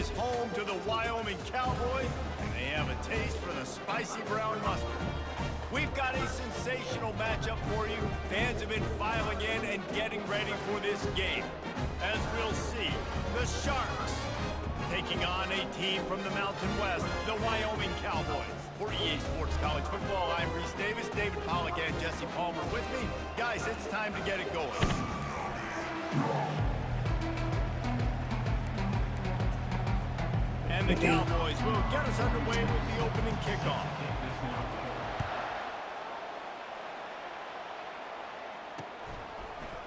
is home to the Wyoming Cowboys, and they have a taste for the spicy brown mustard. We've got a sensational matchup for you. Fans have been filing in and getting ready for this game. As we'll see, the Sharks taking on a team from the Mountain West, the Wyoming Cowboys. For EA Sports College Football, I'm Reese Davis, David Pollack, and Jesse Palmer with me. Guys, it's time to get it going. And the Cowboys will get us underway with the opening kickoff.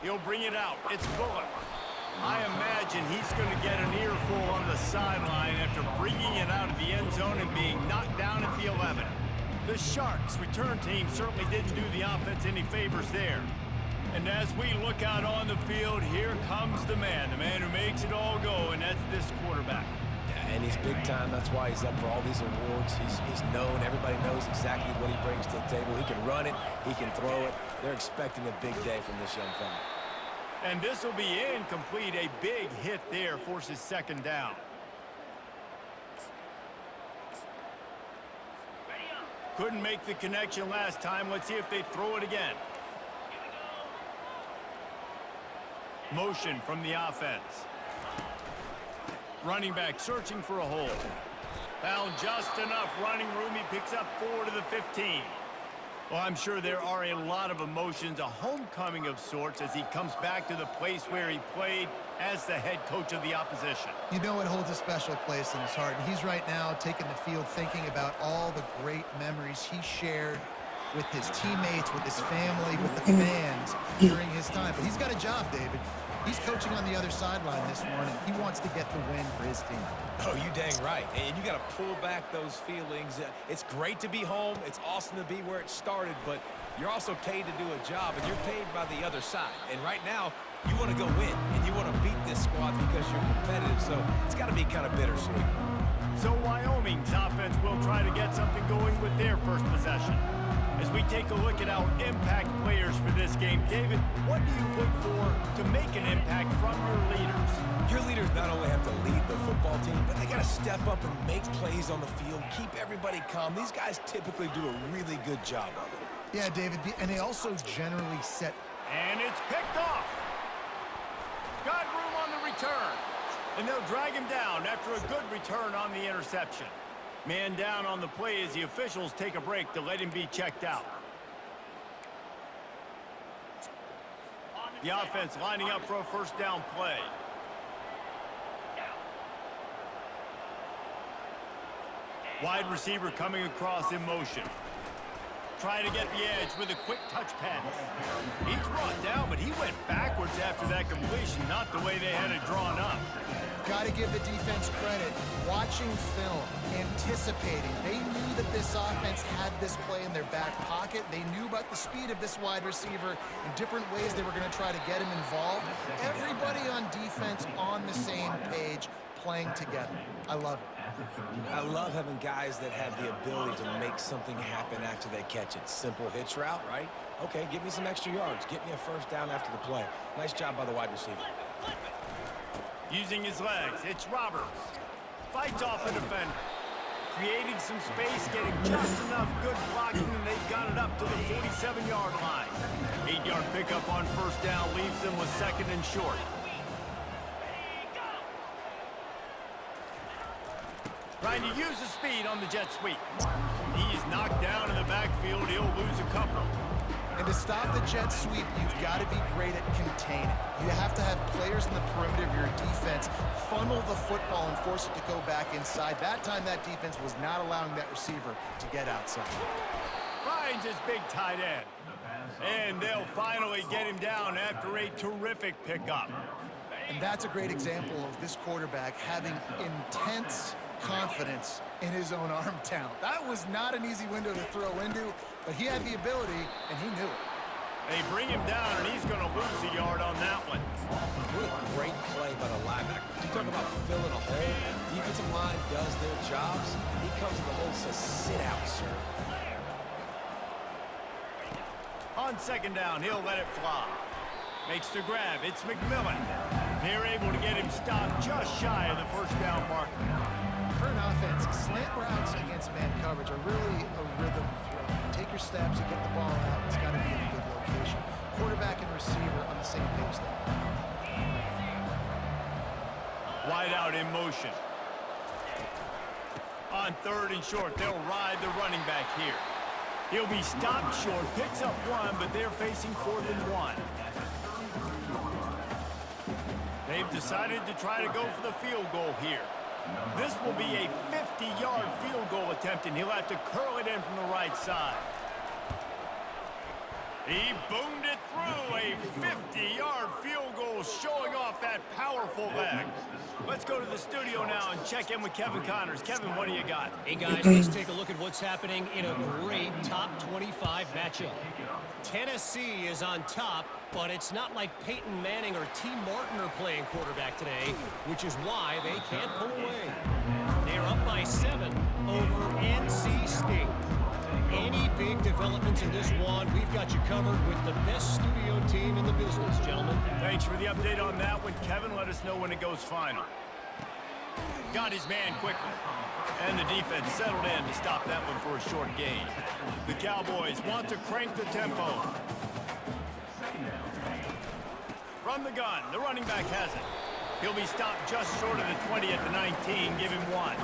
He'll bring it out. It's Bullock. I imagine he's going to get an earful on the sideline after bringing it out of the end zone and being knocked down at the 11. The Sharks return team certainly didn't do the offense any favors there. And as we look out on the field, here comes the man who makes it all go, and that's this quarterback. Yeah, and he's big time. That's why he's up for all these awards. He's known. Everybody knows exactly what he brings to the table. He can run it. He can throw it. They're expecting a big day from this young fella. And this will be incomplete. A big hit there forces second down. Couldn't make the connection last time. Let's see if they throw it again. Motion from the offense. Running back searching for a hole. Found just enough running room. He picks up 4 to the 15. Well, I'm sure there are a lot of emotions, a homecoming of sorts, as he comes back to the place where he played as the head coach of the opposition. You know it holds a special place in his heart, and he's right now taking the field thinking about all the great memories he shared with his teammates, with his family, with the fans during his time. But he's got a job, David. He's coaching on the other sideline this morning. He wants to get the win for his team. Oh, you dang right. And you got to pull back those feelings. It's great to be home. It's awesome to be where it started, but you're also paid to do a job, and you're paid by the other side. And right now, you want to go win, and you want to beat this squad because you're competitive, so it's got to be kind of bittersweet. So Wyoming's offense will try to get something going with their first possession. As we take a look at our impact players for this game, David, what do you look for to make an impact from your leaders? Your leaders not only have to lead the football team, but they got to step up and make plays on the field, keep everybody calm. These guys typically do a really good job of it. Yeah, David, and they also generally set. And it's picked off. Got room on the return. And they'll drag him down after a good return on the interception. Man down on the play as the officials take a break to let him be checked out. The offense lining up for a first down play. Wide receiver coming across in motion. Trying to get the edge with a quick touch pass. He's brought down, but he went backwards after that completion, not the way they had it drawn up. Got to give the defense credit. Watching film, anticipating. They knew that this offense had this play in their back pocket. They knew about the speed of this wide receiver and different ways they were going to try to get him involved. Everybody on defense on the same page, playing together. I love it. I love having guys that have the ability to make something happen after they catch it. Simple hitch route, right? Okay, give me some extra yards. Get me a first down after the play. Nice job by the wide receiver. Using his legs, it's Roberts. Fights off a defender. Creating some space, getting just enough good blocking, and they've got it up to the 47-yard line. 8-yard pickup on first down leaves them with second and short. Trying to use the speed on the jet sweep. He's knocked down in the backfield. He'll lose a couple. And to stop the jet sweep, you've got to be great at containing. You have to have players in the perimeter of your defense funnel the football and force it to go back inside. That time, that defense was not allowing that receiver to get outside. Finds his big tight end. And they'll finally get him down after a terrific pickup. And that's a great example of this quarterback having intense confidence in his own arm talent. That was not an easy window to throw into, but he had the ability, and he knew it. They bring him down, and he's going to lose a yard on that one. What a great play by the linebacker. You talk about filling a hole. Defensive line does their jobs. He comes to the hole and says, sit out, sir. On second down, he'll let it fly. Makes the grab. It's McMillan. They're able to get him stopped just shy of the first down marker. your steps and get the ball out. It's got to be in a good location. Quarterback and receiver on the same page there. Wide out in motion. On 3rd and short, they'll ride the running back here. He'll be stopped short, picks up 1, but they're facing 4th and 1. They've decided to try to go for the field goal here. This will be a 50-yard field goal attempt, and he'll have to curl it in from the right side. He boomed it through. A 50-yard field goal showing off that powerful leg. Let's go to the studio now and check in with Kevin Connors. Kevin, what do you got? Hey, guys, let's take a look at what's happening in a great top 25 matchup. Tennessee is on top, but it's not like Peyton Manning or T. Martin are playing quarterback today, which is why they can't pull away. They're up by 7 over NC State. Any big developments in this one, we've got you covered with the best studio team in the business, gentlemen. Thanks for the update on that one, Kevin. Let us know when it goes final. Got his man quickly. And the defense settled in to stop that one for a short gain. The Cowboys want to crank the tempo. From the gun, the running back has it. He'll be stopped just short of the 20 at the 19. Give him 1.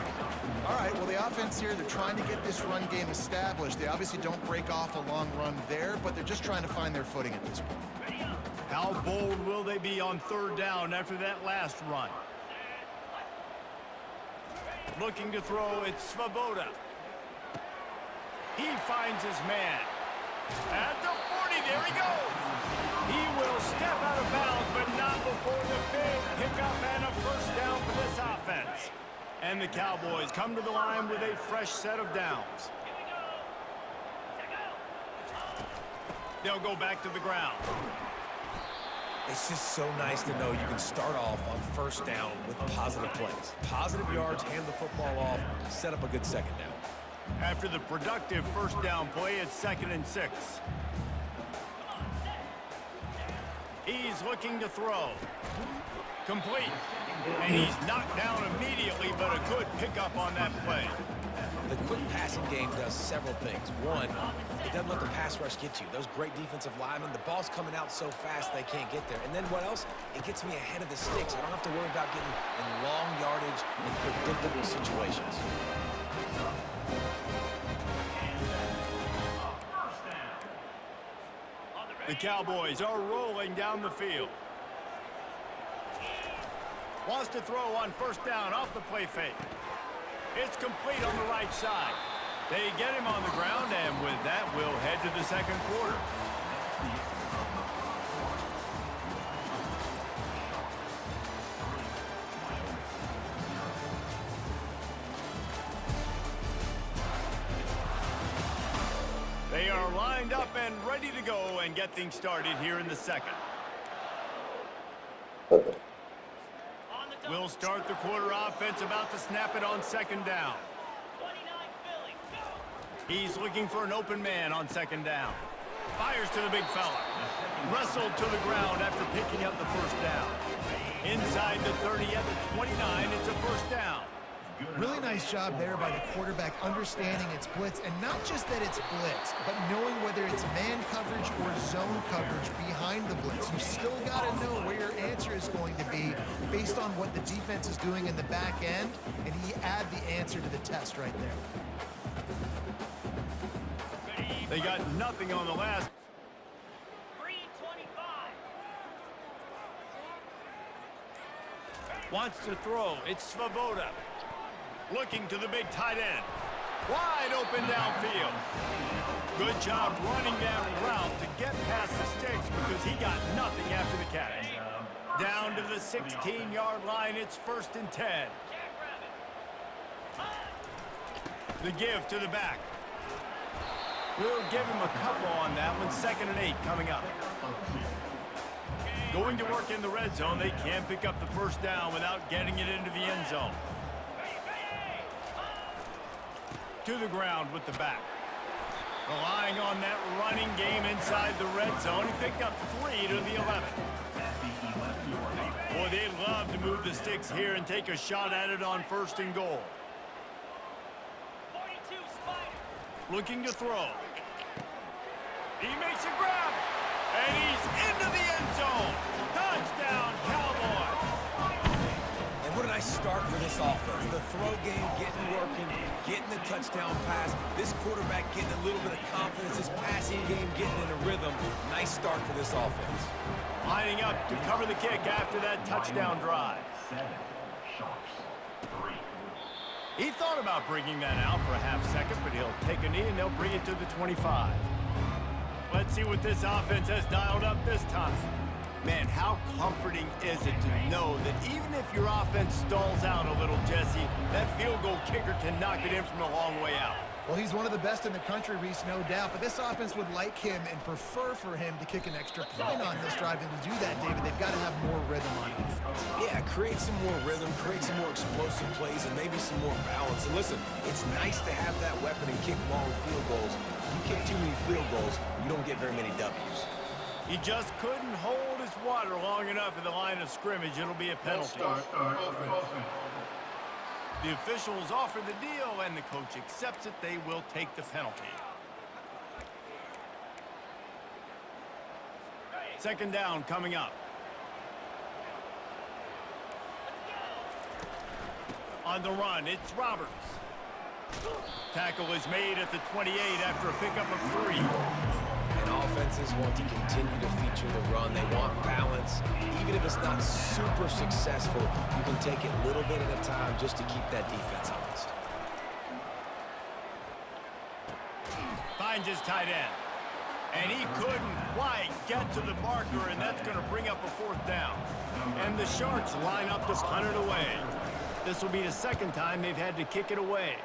All right, well, the offense here, they're trying to get this run game established. They obviously don't break off a long run there, but they're just trying to find their footing at this point. How bold will they be on 3rd down after that last run? Looking to throw, it's Svoboda. He finds his man. At the 40, there he goes. He will step out of bounds, but not before the big pickup and a 1st down for this offense. And the Cowboys come to the line with a fresh set of downs. They'll go back to the ground. It's just so nice to know you can start off on 1st down with positive plays. Positive yards, hand the football off, set up a good 2nd down. After the productive 1st down play, it's 2nd and 6. He's looking to throw. Complete. And he's knocked down immediately, but a good pickup on that play. The quick passing game does several things. One, it doesn't let the pass rush get you. Those great defensive linemen, the ball's coming out so fast they can't get there. And then what else? It gets me ahead of the sticks. I don't have to worry about getting in long yardage and predictable situations. The Cowboys are rolling down the field. Wants to throw on 1st down off the play fake. It's complete on the right side. They get him on the ground, and with that, we'll head to the 2nd quarter. They are lined up and ready to go and get things started here in the 2nd. We'll start the quarter offense, about to snap it on 2nd down. He's looking for an open man on 2nd down. Fires to the big fella. Wrestled to the ground after picking up the 1st down. Inside the 30 at the 29, it's a 1st down. Really nice job there by the quarterback understanding its blitz, and not just that it's blitz, but knowing whether it's man coverage or zone coverage behind the blitz. You still got to know where your answer is going to be based on what the defense is doing in the back end, and he add the answer to the test right there. They got nothing on the last. 3:25. Wants to throw. It's Svoboda. Looking to the big tight end. Wide open downfield. Good job running that route to get past the sticks because he got nothing after the catch. Down to the 16-yard line, it's 1st and 10. The give to the back. We'll give him a couple on that one. 2nd and 8 coming up. Going to work in the red zone. They can't pick up the 1st down without getting it into the end zone. To the ground with the back. Relying on that running game inside the red zone. He picked up 3 to the 11. Boy, they'd love to move the sticks here and take a shot at it on 1st and goal. 42 Spider. Looking to throw. He makes a grab, and he's into the end zone. Touchdown, Cowboys. And what a nice start for this offense. The throw game getting working, getting the touchdown pass. This quarterback getting a little bit of confidence. This passing game getting in a rhythm. Nice start for this offense. Lining up to cover the kick after that touchdown drive. He thought about bringing that out for a half second, but he'll take a knee and they'll bring it to the 25. Let's see what this offense has dialed up this time. Man, how comforting is it to know that even if your offense stalls out a little, Jesse, that field goal kicker can knock it in from a long way out. Well, he's one of the best in the country, Reese, no doubt. But this offense would like him and prefer for him to kick an extra point on this drive. And to do that, David, they've got to have more rhythm on offense. Yeah, create some more rhythm, create some more explosive plays, and maybe some more balance. And listen, it's nice to have that weapon and kick long field goals. You kick too many field goals, you don't get very many W's. He just couldn't hold his water long enough in the line of scrimmage. It'll be a penalty. The officials offer the deal, and the coach accepts it. They will take the penalty. Second down coming up. On the run, it's Roberts. Tackle is made at the 28 after a pickup of 3. And offenses want to continue to feature the run. They want balance. Even if it's not super successful, you can take it a little bit at a time just to keep that defense honest. Finds his tight end. And he couldn't quite get to the marker, and that's going to bring up a 4th down. And the Sharks line up to punt it away. This will be the second time they've had to kick it away.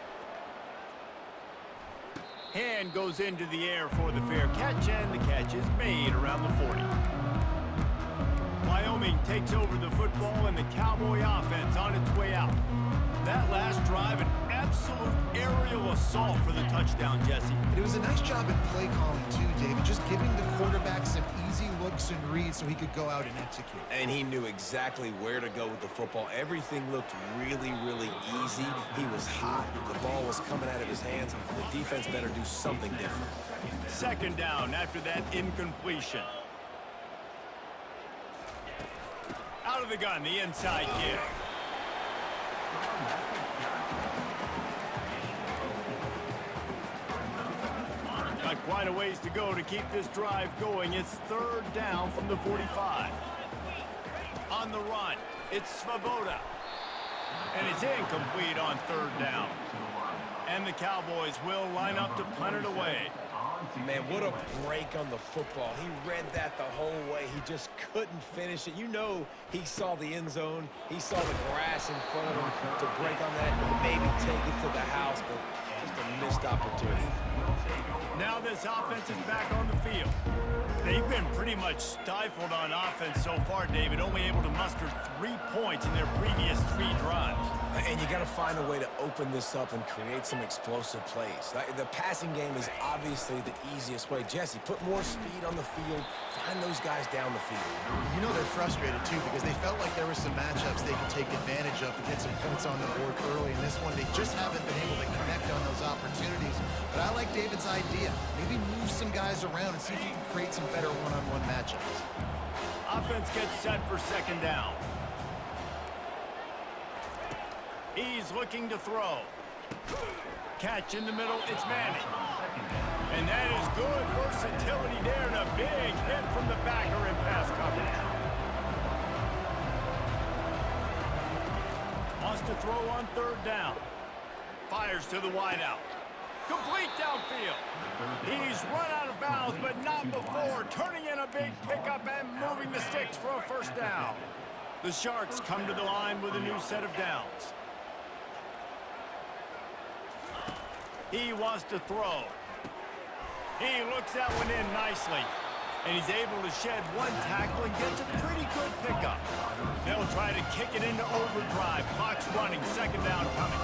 Hand goes into the air for the fair catch, and the catch is made around the 40. Wyoming takes over the football, and the Cowboy offense on its way out. That last drive, an absolute aerial assault for the touchdown, Jesse. It was a nice job in play calling, too, David, just giving the quarterback some easy looks and reads so he could go out and execute. And he knew exactly where to go with the football. Everything looked really, really easy. He was hot. The ball was coming out of his hands. The defense better do something different. Second down after that incompletion. Out of the gun, the inside give. Got quite a ways to go to keep this drive going. It's third down from the 45. On the run, it's Svoboda. And it's incomplete on third down. And the Cowboys will line up to punt it away. Man, what a break on the football. He read that the whole way. He just couldn't finish it. You know he saw the end zone. He saw the grass in front of him to break on that and maybe take it to the house, but just a missed opportunity. Now this offense is back on the field. They've been pretty much stifled on offense so far, David, only able to muster 3 points in their previous 3 drives. And you got to find a way to open this up and create some explosive plays. The passing game is obviously the easiest way. Jesse, put more speed on the field. Find those guys down the field. You know they're frustrated, too, because they felt like there were some matchups they could take advantage of to get some points on the board early. In this one, they just haven't been able to connect on those opportunities. But I like David's idea. Maybe move some guys around and see if you can create some better one-on-one matchups. Offense gets set for second down. He's looking to throw. Catch in the middle, it's Manning. And that is good versatility there, and a big hit from the backer in pass coverage. Wants to throw on third down. Fires to the wideout. Complete downfield. He's run out of bounds, but not before. Turning in a big pickup and moving the sticks for a first down. The Sharks come to the line with a new set of downs. He wants to throw. He looks that one in nicely. And he's able to shed 1 tackle and gets a pretty good pickup. They'll try to kick it into overdrive. Clock's running. Second down coming.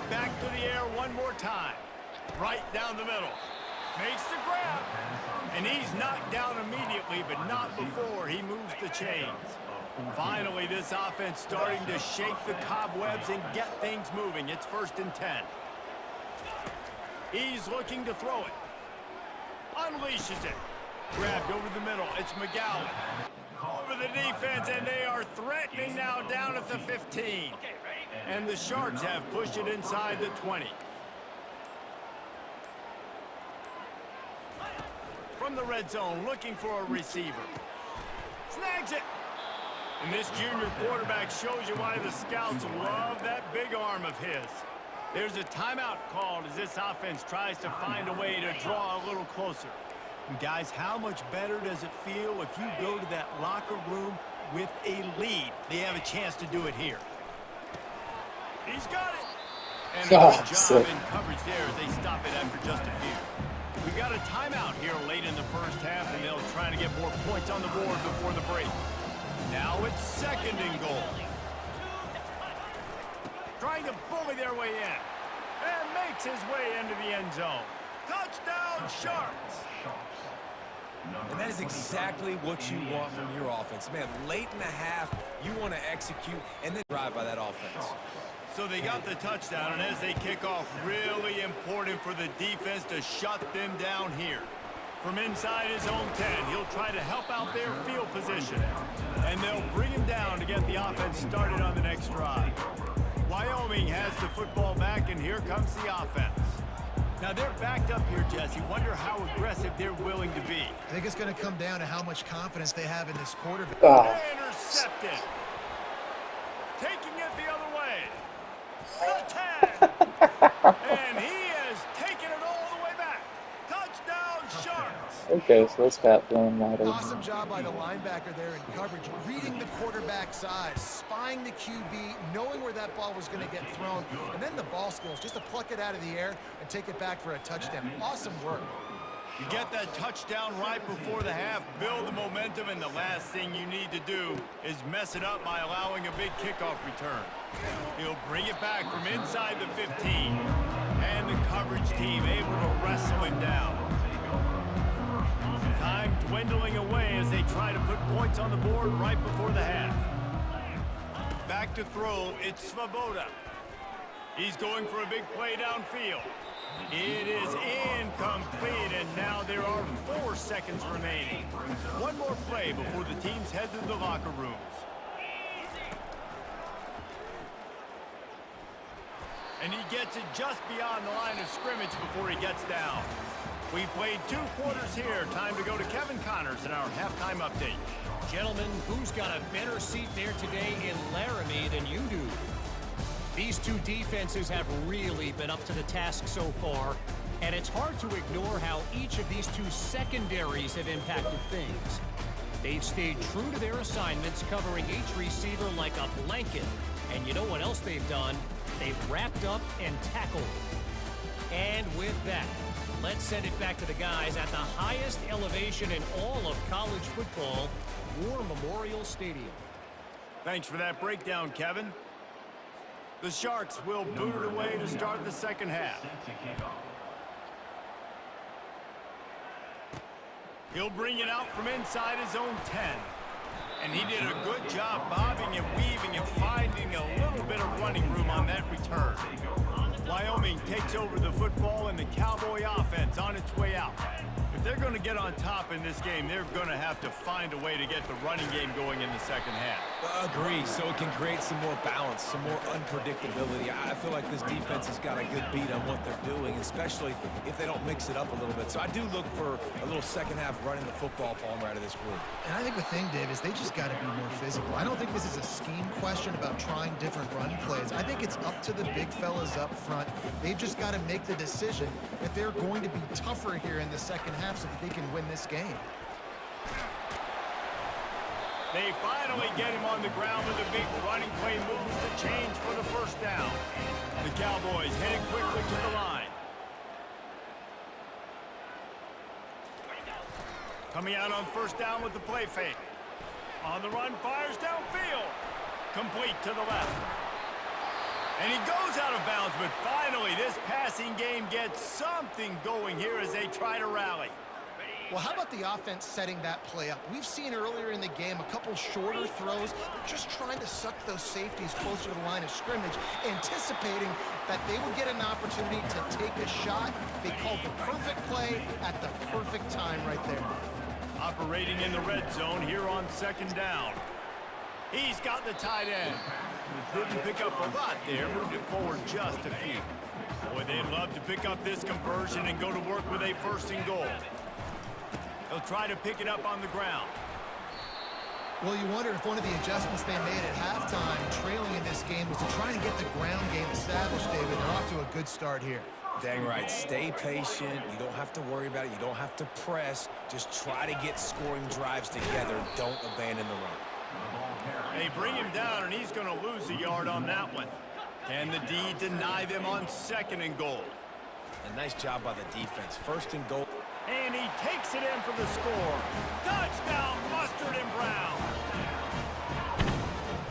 Back to the air one more time. Right down the middle. Makes the grab. And he's knocked down immediately, but not before he moves the chains. Finally, this offense starting to shake the cobwebs and get things moving. It's 1st and 10. He's looking to throw it. unleashes it. Grabbed over the middle. It's McGowan. Over the defense, and they are threatening now down at the 15. And the Sharks have pushed it inside the 20. From the red zone, looking for a receiver. Snags it. And this junior quarterback shows you why the scouts love that big arm of his. There's a timeout called as this offense tries to find a way to draw a little closer. And guys, how much better does it feel if you go to that locker room with a lead? They have a chance to do it here. He's got it. And a good job in coverage there as they stop it after just a few. We've got a timeout here late in the first half, and they'll try to get more points on the board before the break. Now it's second and goal. Trying to bully their way in. And makes his way into the end zone. Touchdown, Sharks! And that is exactly what you want from your offense. Man, late in the half, you want to execute and then drive by that offense. So they got the touchdown, and as they kick off, really important for the defense to shut them down here. From inside his own 10, he'll try to help out their field position. And they'll bring him down to get the offense started on the next drive. Wyoming has the football back, and here comes the offense. Now they're backed up here, Jesse. Wonder how aggressive they're willing to be. I think it's going to come down to how much confidence they have in this quarterback. Intercepted. Taking it the other way. The tag. And he has taken it all the way back. Touchdown, Sharks. Okay, so that's Pat blowing wide open. Awesome job by the linebacker there in coverage, reading the quarterback's eyes, spying the QB, knowing where that ball was going to get thrown, and then the ball skills just to pluck it out of the air and take it back for a touchdown. Awesome work. You get that touchdown right before the half, build the momentum, and the last thing you need to do is mess it up by allowing a big kickoff return. He'll bring it back from inside the 15, and the coverage team able to wrestle him down. Time dwindling away as they try to put points on the board right before the half. Back to throw, it's Svoboda. He's going for a big play downfield. It is incomplete, and now there are 4 seconds remaining. One more play before the teams head to the locker rooms. And he gets it just beyond the line of scrimmage before he gets down. We've played 2 quarters here. Time to go to Kevin Connors in our halftime update. Gentlemen, who's got a better seat there today in Laramie than you do? These 2 defenses have really been up to the task so far, and it's hard to ignore how each of these 2 secondaries have impacted things. They've stayed true to their assignments, covering each receiver like a blanket. And you know what else they've done? They've wrapped up and tackled. And with that, let's send it back to the guys at the highest elevation in all of college football, War Memorial Stadium. Thanks for that breakdown, Kevin. The Sharks will boot it away to start the second half. He'll bring it out from inside his own 10. And he did a good job bobbing and weaving and finding a little bit of running room on that return. Wyoming takes over the football and the Cowboy offense on its way out. If they're going to get on top in this game, they're going to have to find a way to get the running game going in the second half. Agree, so it can create some more balance, some more unpredictability. I feel like this defense has got a good beat on what they're doing, especially if they don't mix it up a little bit. So I do look for a little second half running the football Palmer out of this group. And I think the thing, Dave, is they just got to be more physical. I don't think this is a scheme question about trying different run plays. I think it's up to the big fellas up front. They've just got to make the decision that they're going to be tougher here in the second half so that they can win this game. They finally get him on the ground with a big running play moves the change for the first down. The Cowboys heading quickly to the line. Coming out on first down with the play fake. On the run, fires downfield. Complete to the left. And he goes out of bounds, but finally this passing game gets something going here as they try to rally. Well, how about the offense setting that play up? We've seen earlier in the game a couple shorter throws. They're just trying to suck those safeties closer to the line of scrimmage, anticipating that they would get an opportunity to take a shot. They called the perfect play at the perfect time right there. Operating in the red zone here on 2nd down. He's got the tight end. Didn't pick up a lot there, moved it forward just a few. Boy, they'd love to pick up this conversion and go to work with a 1st and goal. They'll try to pick it up on the ground. Well, you wonder if one of the adjustments they made at halftime, trailing in this game, was to try and get the ground game established, David. They're off to a good start here. Dang right. Stay patient. You don't have to worry about it. You don't have to press. Just try to get scoring drives together. Don't abandon the run. They bring him down, and he's going to lose a yard on that one. Can the D deny them on 2nd and goal? A nice job by the defense. 1st and goal. And he takes it in for the score. Touchdown, Mustard and Brown.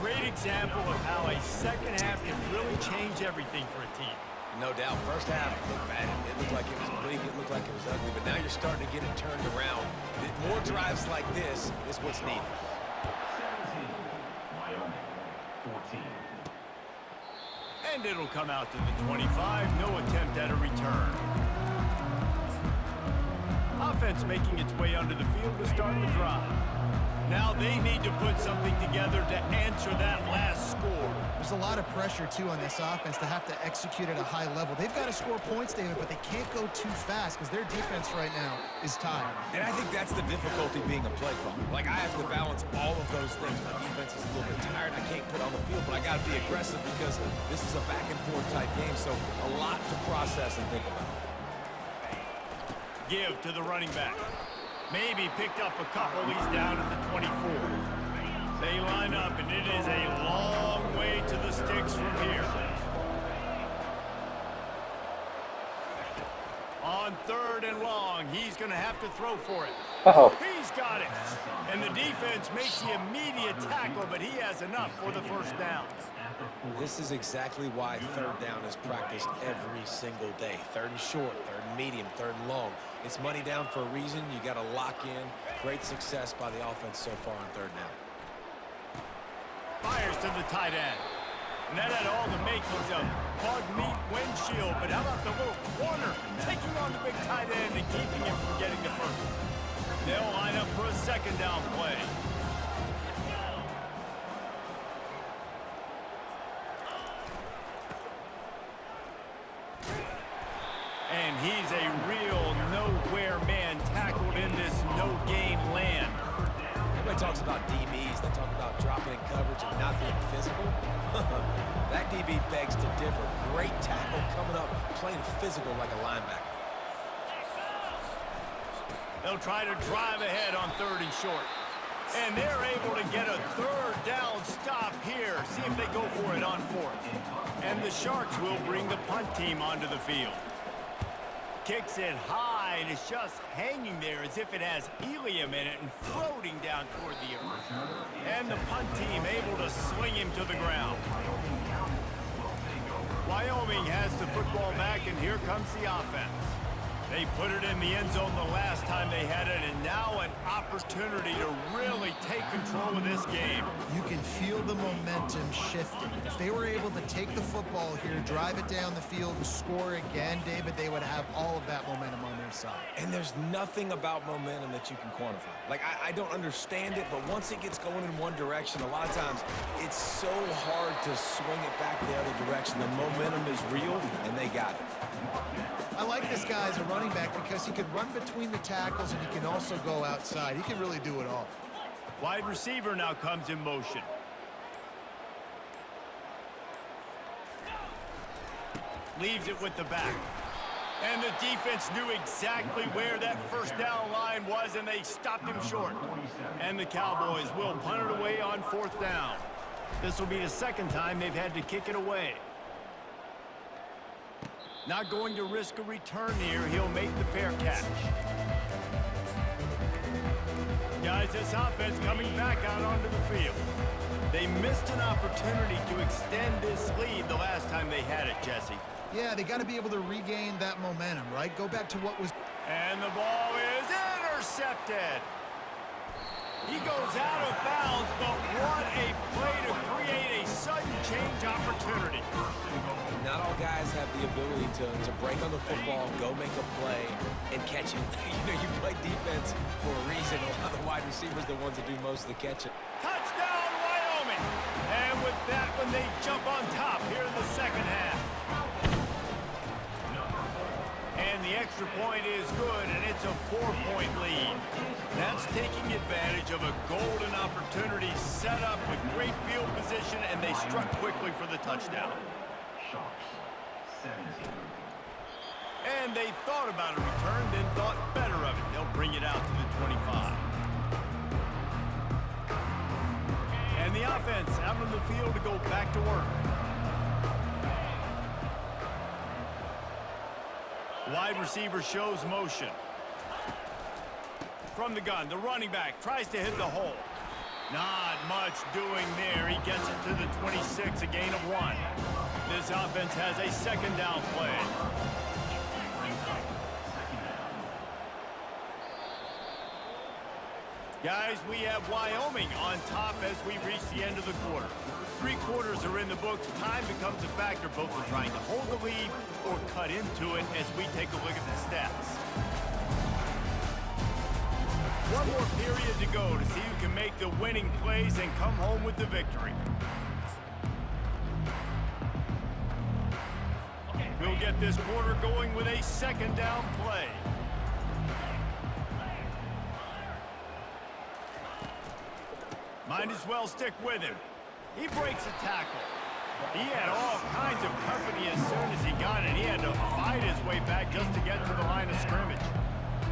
Great example of how a second half can really change everything for a team. No doubt. 1st half looked bad. It looked like it was bleak. It looked like it was ugly. But now you're starting to get it turned around. More drives like this is what's needed. And it'll come out to the 25. No attempt at a return. Offense making its way onto the field to start the drive. Now they need to put something together to answer that last score. There's a lot of pressure, too, on this offense to have to execute at a high level. They've got to score points, David, but they can't go too fast because their defense right now is tired. And I think that's the difficulty being a play caller. Like, I have to balance all of those things. My defense is a little bit tired. I can't put on the field, but I got to be aggressive because this is a back-and-forth type game, so a lot to process and think about. Give to the running back. Maybe picked up a couple. He's down at the 24. They line up, and it is a long way to the sticks from here. On 3rd and long, he's going to have to throw for it. Oh. He's got it. And the defense makes the immediate tackle, but he has enough for the 1st down. This is exactly why 3rd down is practiced every single day. 3rd and short, 3rd and medium, 3rd and long. It's money down for a reason. You got to lock in. Great success by the offense so far on 3rd down. Fires to the tight end. And that had all the makings of bug meat windshield. But how about the little corner taking on the big tight end and keeping him from getting the 1st? They'll line up for a 2nd down play. And he's a real nowhere man tackled in this no-gain land. Everybody talks about DBs. They talk about dropping in coverage and not being physical. That DB begs to differ. Great tackle coming up, playing physical like a linebacker. They'll try to drive ahead on 3rd and short. And they're able to get a 3rd down stop here. See if they go for it on 4th. And the Sharks will bring the punt team onto the field. Kicks it high, and it's just hanging there as if it has helium in it and floating down toward the earth. And the punt team able to sling him to the ground. Wyoming has the football back, and here comes the offense. They put it in the end zone the last time they had it, and now an opportunity to really take control of this game. You can feel the momentum shifting. If they were able to take the football here, drive it down the field, and score again, David, they would have all of that momentum on their side. And there's nothing about momentum that you can quantify. Like, I don't understand it, but once it gets going in one direction, a lot of times it's so hard to swing it back the other direction. The momentum is real, and they got it. I like this guy as a running back because he can run between the tackles and he can also go outside. He can really do it all. Wide receiver now comes in motion. Leaves it with the back. And the defense knew exactly where that 1st down line was, and they stopped him short. And the Cowboys will punt it away on 4th down. This will be the 2nd time they've had to kick it away. Not going to risk a return here. He'll make the fair catch. Guys, this offense coming back out onto the field. They missed an opportunity to extend this lead the last time they had it, Jesse. Yeah, they got to be able to regain that momentum, right? Go back to what was... And the ball is intercepted. He goes out of bounds, but what a play to create a sudden change opportunity. Not all guys have the ability to break on the football, go make a play, and catch it. You play defense for a reason. A lot of the wide receivers are the ones that do most of the catching. Touchdown, Wyoming! And with that one, they jump on top here in the second half. And the extra point is good, and it's a 4-point lead. That's taking advantage of a golden opportunity set up with great field position, and they struck quickly for the touchdown. And they thought about a return, then thought better of it. They'll bring it out to the 25. And the offense out on the field to go back to work. Wide receiver shows motion. From the gun, the running back tries to hit the hole. Not much doing there. He gets it to the 26, a gain of 1. This offense has a second down play. Guys, we have Wyoming on top as we reach the end of the quarter. 3 quarters are in the books. Time becomes a factor, both in trying to hold the lead or cut into it as we take a look at the stats. One more period to go to see who can make the winning plays and come home with the victory. We'll get this quarter going with a second down play. Might as well stick with him. He breaks a tackle. He had all kinds of company as soon as he got it. He had to fight his way back just to get to the line of scrimmage.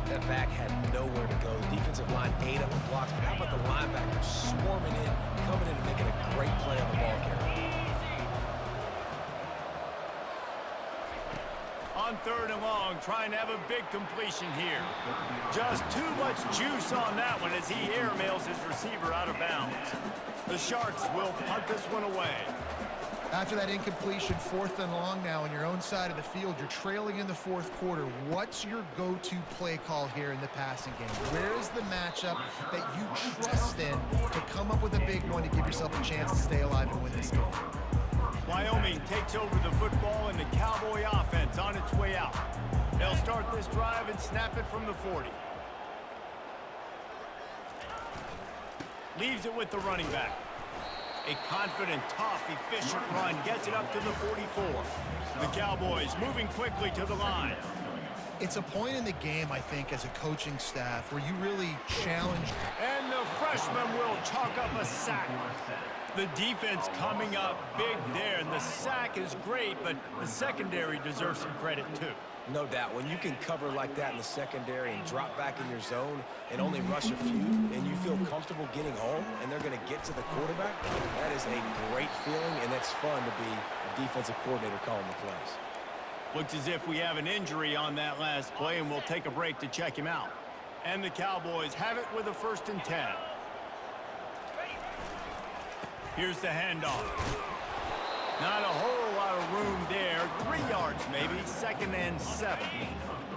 That back had nowhere to go. The defensive line ate up the blocks. But how about the linebacker swarming in, coming in and making a great play on the ball carrier? On 3rd and long, trying to have a big completion here. Just too much juice on that one as he airmails his receiver out of bounds. The Sharks will punt this one away. After that incompletion, 4th and long now on your own side of the field, you're trailing in the 4th quarter. What's your go-to play call here in the passing game? Where is the matchup that you trust in to come up with a big one to give yourself a chance to stay alive and win this game? Wyoming takes over the football and the Cowboy offense on its way out. They'll start this drive and snap it from the 40. Leaves it with the running back. A confident, tough, efficient run gets it up to the 44. The Cowboys moving quickly to the line. It's a point in the game, I think, as a coaching staff where you really challenge. And the freshman will chalk up a sack. The defense coming up big there, and the sack is great, but the secondary deserves some credit too. No doubt. When you can cover like that in the secondary and drop back in your zone and only rush a few, and you feel comfortable getting home, and they're going to get to the quarterback, that is a great feeling, and that's fun to be a defensive coordinator calling the plays. Looks as if we have an injury on that last play, and we'll take a break to check him out. And the Cowboys have it with a 1st and 10. Here's the handoff. Not a whole lot of room there. 3 yards maybe, 2nd and 7.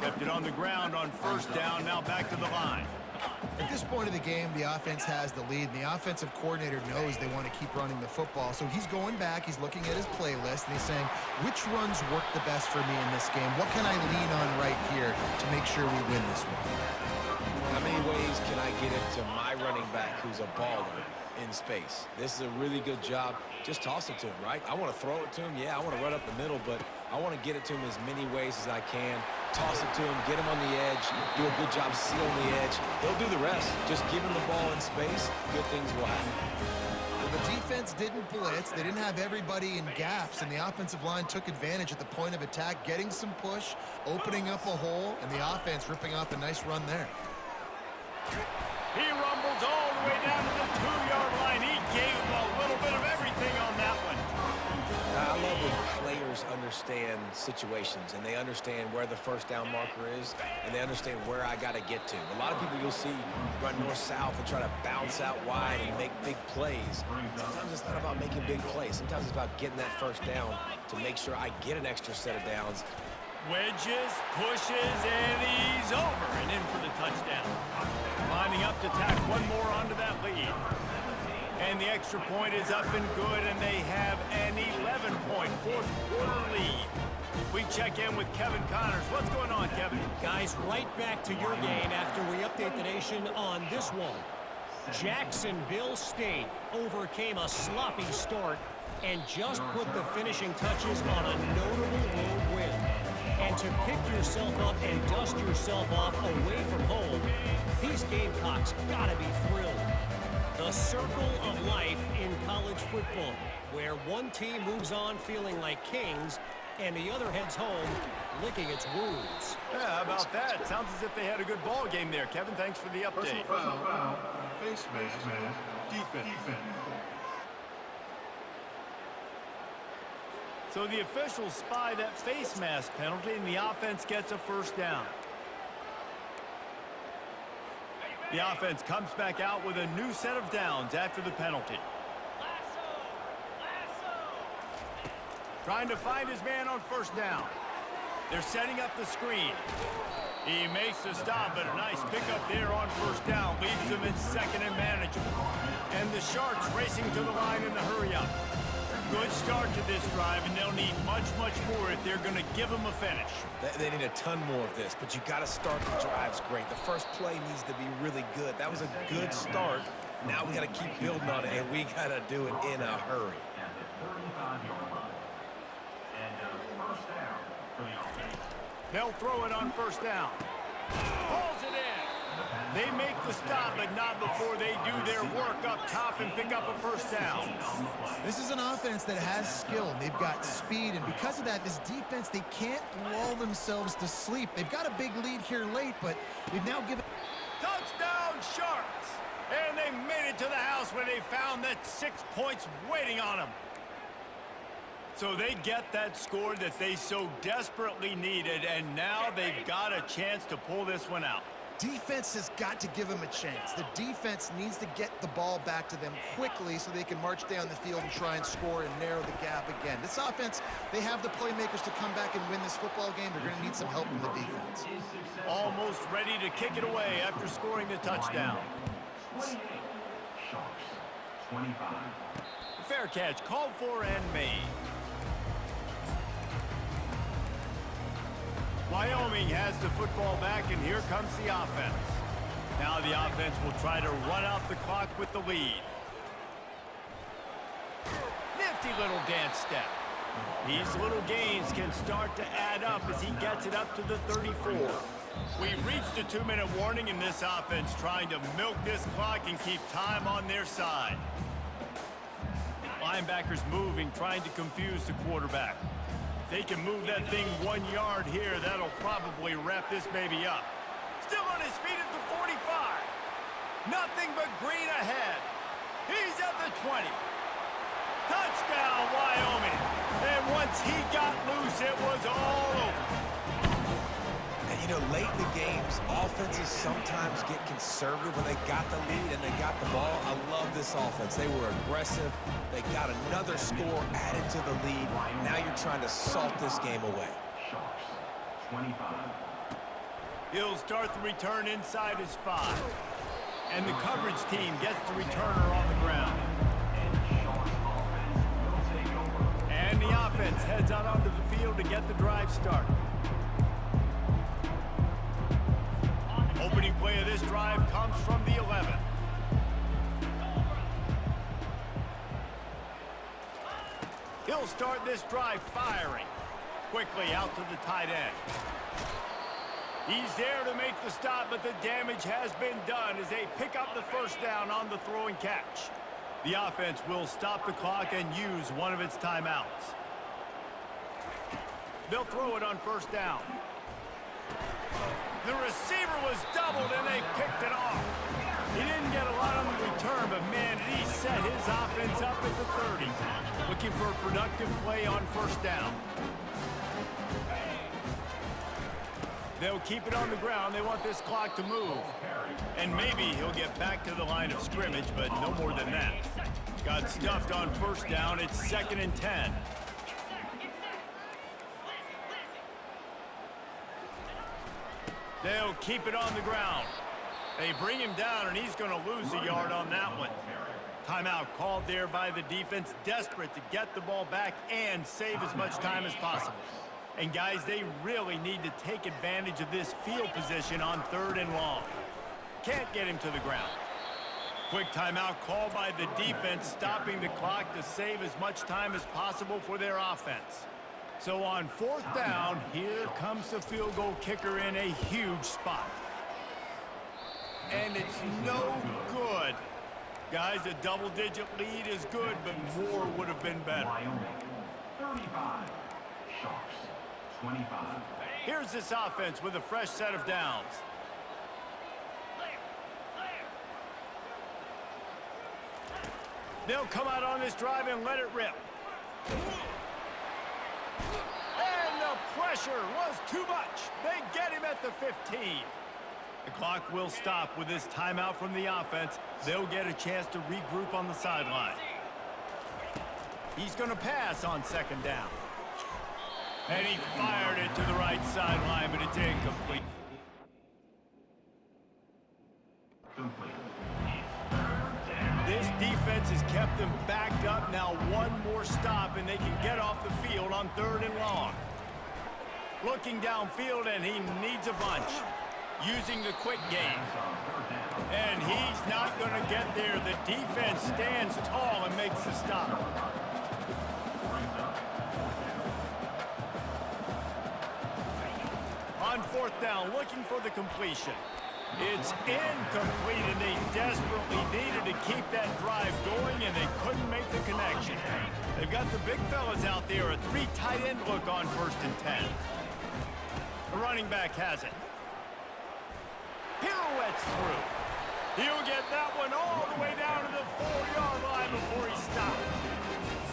Kept it on the ground on 1st down, now back to the line. At this point of the game, the offense has the lead, and the offensive coordinator knows they want to keep running the football. So he's going back, he's looking at his playlist, and he's saying, which runs work the best for me in this game? What can I lean on right here to make sure we win this one? How many ways can I get it to my running back who's a baller in space? This is a really good job. Just toss it to him, right? I want to throw it to him. Yeah, I want to run up the middle, but I want to get it to him as many ways as I can. Toss it to him, get him on the edge, do a good job sealing the edge. He'll do the rest. Just give him the ball in space, good things will happen. Well, the defense didn't blitz. They didn't have everybody in gaps, and the offensive line took advantage at the point of attack, getting some push, opening up a hole, and the offense ripping off a nice run there. He rumbles all the way down to the 2-yard line. He gave him a little bit of everything on that one. I love when players understand situations and they understand where the 1st down marker is and they understand where I got to get to. A lot of people you'll see run north-south and try to bounce out wide and make big plays. Sometimes it's not about making big plays. Sometimes it's about getting that 1st down to make sure I get an extra set of downs. Wedges, pushes, and he's over and in for the touchdown. Lining up to tack one more onto that lead. And the extra point is up and good, and they have an 11-point fourth quarter lead. We check in with Kevin Connors. What's going on, Kevin? Guys, right back to your game after we update the nation on this one. Jacksonville State overcame a sloppy start and just put the finishing touches on a notable road win. And to pick yourself up and dust yourself off away from home, these Gamecocks gotta be thrilled. The circle of life in college football, where one team moves on feeling like kings and the other heads home licking its wounds. Yeah, how about that? Sounds as if they had a good ball game there. Kevin, thanks for the update. Face mask, defense. So the officials spy that face mask penalty, and the offense gets a first down. The offense comes back out with a new set of downs after the penalty. Trying to find his man on first down. They're setting up the screen. He makes the stop, but a nice pickup there on first down. Leaves them in second and manageable. And the Sharks racing to the line in the hurry-up. Good start to this drive, and they'll need much, much more if they're going to give them a finish. They need a ton more of this, but you got to start the drives great. The first play needs to be really good. That was a good start. Now we got to keep building on it, and we got to do it in a hurry. They'll throw it on first down. Pulls it in. They make the stop, but not before they do their work up top and pick up a first down. This is an offense that has skill. They've got speed, and because of that, this defense, they can't lull themselves to sleep. They've got a big lead here late, but they've now given... Touchdown, Sharks! And they made it to the house where they found that 6 points waiting on them. So they get that score that they so desperately needed, and now they've got a chance to pull this one out. Defense has got to give them a chance. The defense needs to get the ball back to them quickly so they can march down the field and try and score and narrow the gap again. This offense, they have the playmakers to come back and win this football game. They're going to need some help from the defense. Almost ready to kick it away after scoring the touchdown. 28, Sharks, 25. Fair catch called for and made. Wyoming has the football back, and here comes the offense. Now the offense will try to run out the clock with the lead. Nifty little dance step. These little gains can start to add up as he gets it up to the 34. We've reached a 2-minute warning, and this offense trying to milk this clock and keep time on their side. Linebackers moving, trying to confuse the quarterback. If they can move that thing 1 yard here, that'll probably wrap this baby up. Still on his feet at the 45. Nothing but green ahead. He's at the 20. Touchdown, Wyoming. And once he got loose, it was all over. And, you know, late in the games, offenses sometimes get conservative when they got the lead and they got the ball. I love this offense. They were aggressive. They got another score added to the lead. Now you're trying to salt this game away. Sharks, 25. He'll start the return inside his 5. And the coverage team gets the returner on the ground. And the offense heads out onto the field to get the drive started. Opening play of this drive comes from the 11. He'll start this drive firing. Quickly out to the tight end. He's there to make the stop, but the damage has been done as they pick up the first down on the throw and catch. The offense will stop the clock and use one of its timeouts. They'll throw it on first down. The receiver was doubled, and they picked it off. He didn't get a lot on the return, but, man, he set his offense up at the 30. Looking for a productive play on first down. They'll keep it on the ground. They want this clock to move. And maybe he'll get back to the line of scrimmage, but no more than that. Got stuffed on first down. It's 2nd and 10. They'll keep it on the ground. They bring him down, and he's going to lose a yard on that one. Timeout called there by the defense, desperate to get the ball back and save as much time as possible. And, guys, they really need to take advantage of this field position on 3rd and long. Can't get him to the ground. Quick timeout called by the defense, stopping the clock to save as much time as possible for their offense. So on 4th down, here comes the field goal kicker in a huge spot. And it's no good. Guys, a double-digit lead is good, but more would have been better. Wyoming, 35. Sharks, 25. Here's this offense with a fresh set of downs. They'll come out on this drive and let it rip. And the pressure was too much. They get him at the 15. The clock will stop with this timeout from the offense. They'll get a chance to regroup on the sideline. He's going to pass on 2nd down. And he fired it to the right sideline, but it's incomplete. This defense has kept them backed up. Now one more stop, and they can get off the field on 3rd and long. Looking downfield, and he needs a bunch. Using the quick game. And he's not going to get there. The defense stands tall and makes the stop. On 4th down, looking for the completion. It's incomplete, and they desperately needed to keep that drive going, and they couldn't make the connection. They've got the big fellas out there, a 3 tight end look on 1st and 10. The running back has it. Pirouettes through. He'll get that one all the way down to the 4-yard line before he stops.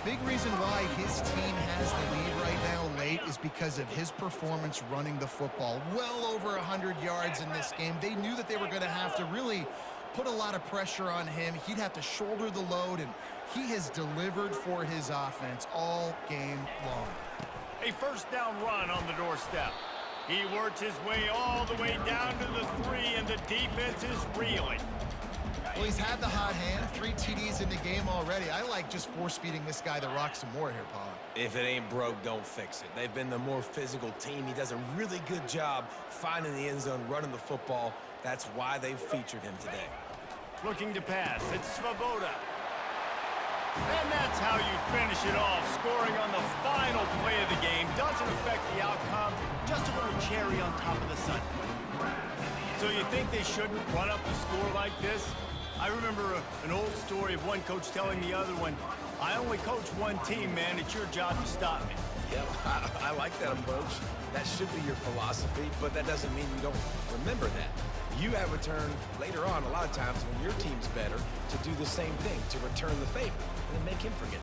Big reason why his team has the lead right now late is because of his performance running the football. Well over 100 yards in this game. They knew that they were going to have to really put a lot of pressure on him. He'd have to shoulder the load, and he has delivered for his offense all game long. A 1st down run on the doorstep. He works his way all the way down to the 3, and the defense is reeling. Well, he's had the hot hand, 3 TDs in the game already. I like just force-feeding this guy the rock some more here, Paul. If it ain't broke, don't fix it. They've been the more physical team. He does a really good job finding the end zone, running the football. That's why they've featured him today. Looking to pass. It's Svoboda. And that's how you finish it off. Scoring on the final play of the game doesn't affect the outcome. Just a little cherry on top of the sundae. So you think they shouldn't run up the score like this? I remember an old story of one coach telling the other one, I only coach one team, man. It's your job to stop me. Yep, I like that approach. That should be your philosophy, but that doesn't mean you don't remember that. You have a turn later on, a lot of times, when your team's better, to do the same thing, to return the favor, and make him forget.